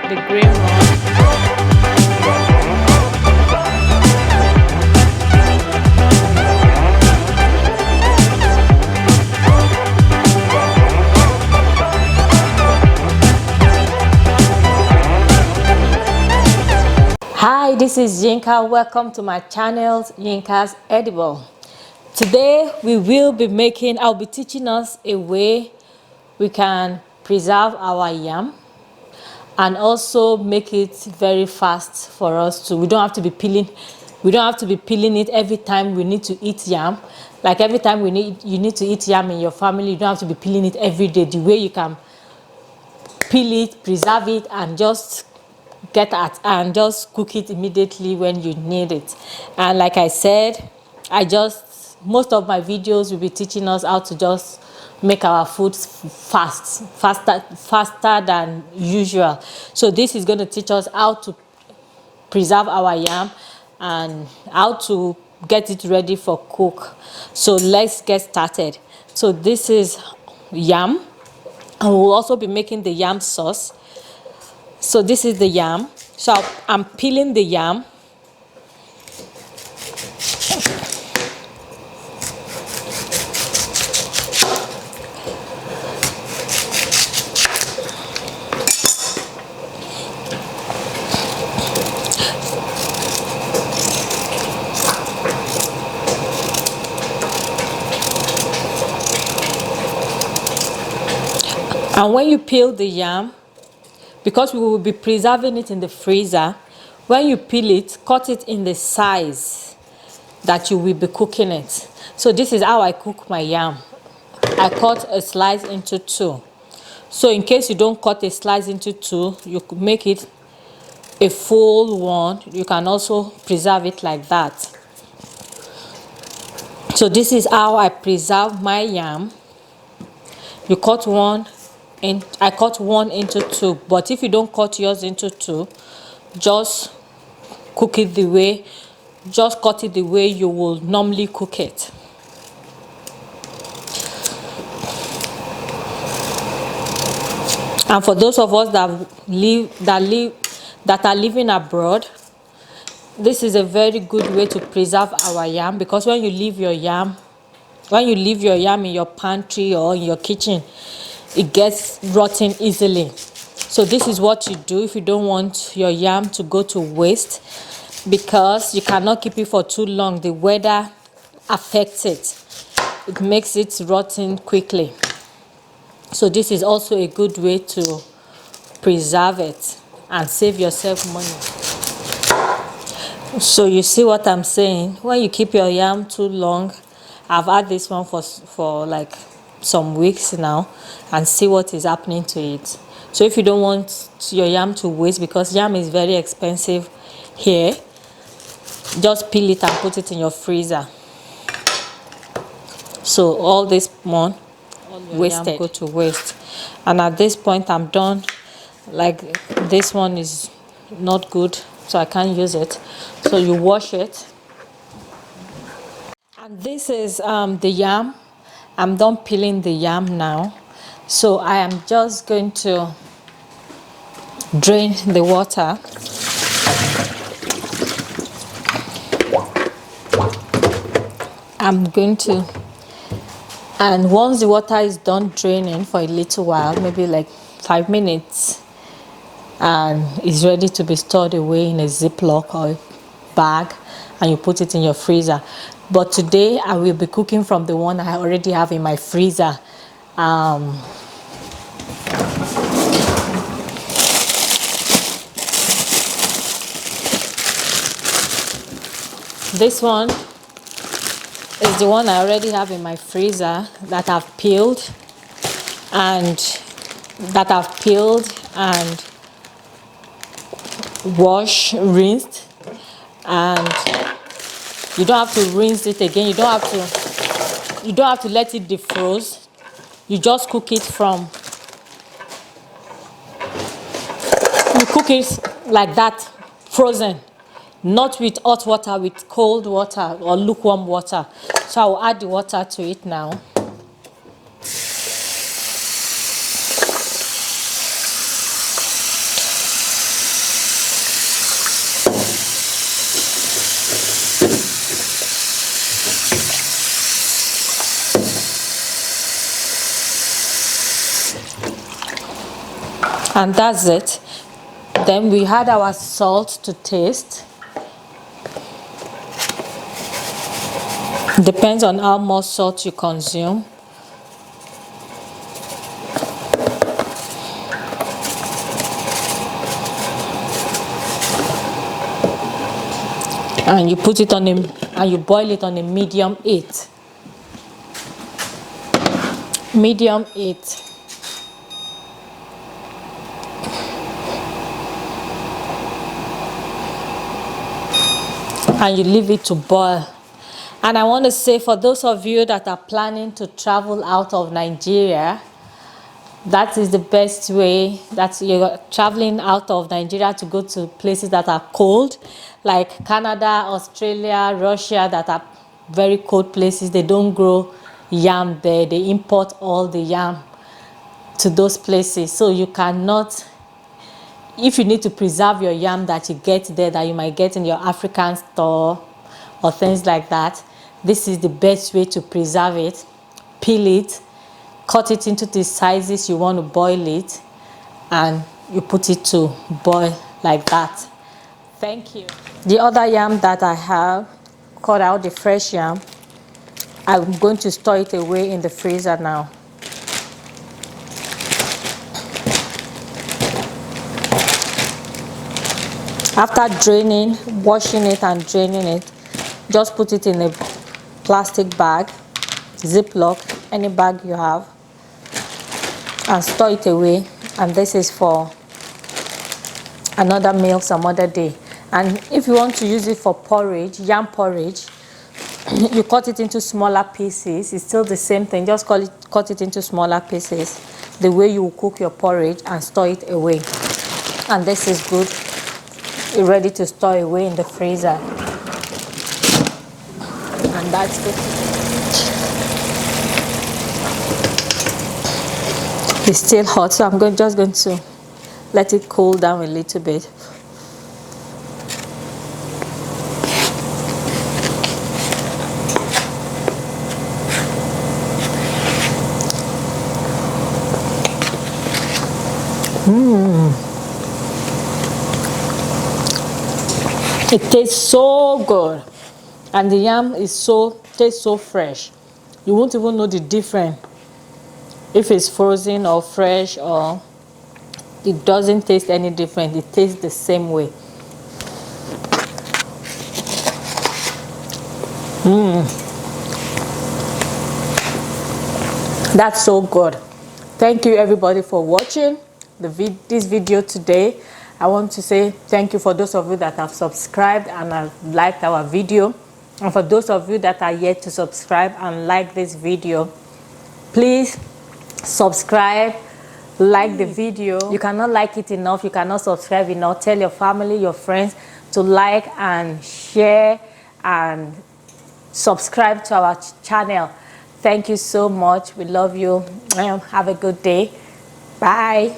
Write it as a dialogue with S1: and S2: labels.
S1: the grain one. Hi, this is Yinka. Welcome to my channel, Yinka's Edible. Today I'll be teaching us a way we can preserve our yam and also make it very fast for us to. We don't have to be peeling it every time we need to eat yam. Like every time you need to eat yam in your family, you don't have to be peeling it every day. The way you can peel it, preserve it, and just just cook it immediately when you need it. And like I said, most of my videos will be teaching us how to just make our food faster than usual. So this is going to teach us how to preserve our yam and how to get it ready for cook. So let's get started. So this is yam, and we'll also be making the yam sauce. So this is the yam. So I'm peeling the yam. And when you peel the yam, because we will be preserving it in the freezer, when you peel it, cut it in the size that you will be cooking it. So this is how I cook my yam. I cut a slice into two. So in case you don't cut a slice into two, you could make it a full one. You can also preserve it like that. So this is how I preserve my yam. You cut one, and I cut one into two. But if you don't cut yours into two, just cut it the way you will normally cook it. And for those of us that are living abroad, this is a very good way to preserve our yam, because when you leave your yam in your pantry or in your kitchen, it gets rotten easily. So this is what you do if you don't want your yam to go to waste, because you cannot keep it for too long. The weather affects it. It makes it rotten quickly. So this is also a good way to preserve it and save yourself money. So you see what I'm saying? When you keep your yam too long, I've had this one for like some weeks now, and see what is happening to it. So if you don't want your yam to waste, because yam is very expensive here, just peel it and put it in your freezer. So all this one wasted go to waste. And at this point I'm done. Like this one is not good, so I can't use it. So you wash it. And this is the yam. I'm done peeling the yam now. So I am just going to drain the water. And once the water is done draining for a little while, maybe like 5 minutes, and it's ready to be stored away in a Ziploc or bag, and you put it in your freezer. But today I will be cooking from the one I already have in my freezer. This one is the one I already have in my freezer that I've peeled and rinsed, and you don't have to rinse it again. You don't have to let it defrost. You just cook it like that, frozen, not with hot water, with cold water or lukewarm water. So I will add the water to it now. And that's it. Then we add our salt to taste. Depends on how much salt you consume. And you put it on and you boil it on a medium heat. Medium heat. And you leave it to boil. And I want to say, for those of you that are planning to travel out of Nigeria, that is the best way. That you're traveling out of Nigeria to go to places that are cold, like Canada, Australia, Russia, that are very cold places. They don't grow yam there. They import all the yam to those places. So you cannot, if you need to preserve your yam that you get there, that you might get in your African store or things like that, this is the best way to preserve it. Peel it, cut it into the sizes you want to boil it, and you put it to boil like that. Thank you. The other yam that I have, cut out the fresh yam, I'm going to store it away in the freezer now. After draining, washing it and draining it, just put it in a plastic bag, Ziploc, any bag you have, and store it away. And this is for another meal some other day. And if you want to use it for porridge, yam porridge, you cut it into smaller pieces. It's still the same thing, just cut it into smaller pieces, the way you cook your porridge, and store it away. And this is good. You're ready to store away in the freezer. And that's it. It's still hot, so I'm just going to let it cool down a little bit. It tastes so good, and the yam tastes so fresh. You won't even know the difference if it's frozen or fresh, or it doesn't taste any different. It tastes the same way. That's so good. Thank you everybody for watching this video today. I want to say thank you for those of you that have subscribed and have liked our video, and for those of you that are yet to subscribe and like this video, please subscribe, like the video. You cannot like it enough, you cannot subscribe enough. Tell your family, your friends to like and share and subscribe to our channel. Thank you so much. We love you. Have a good day. Bye.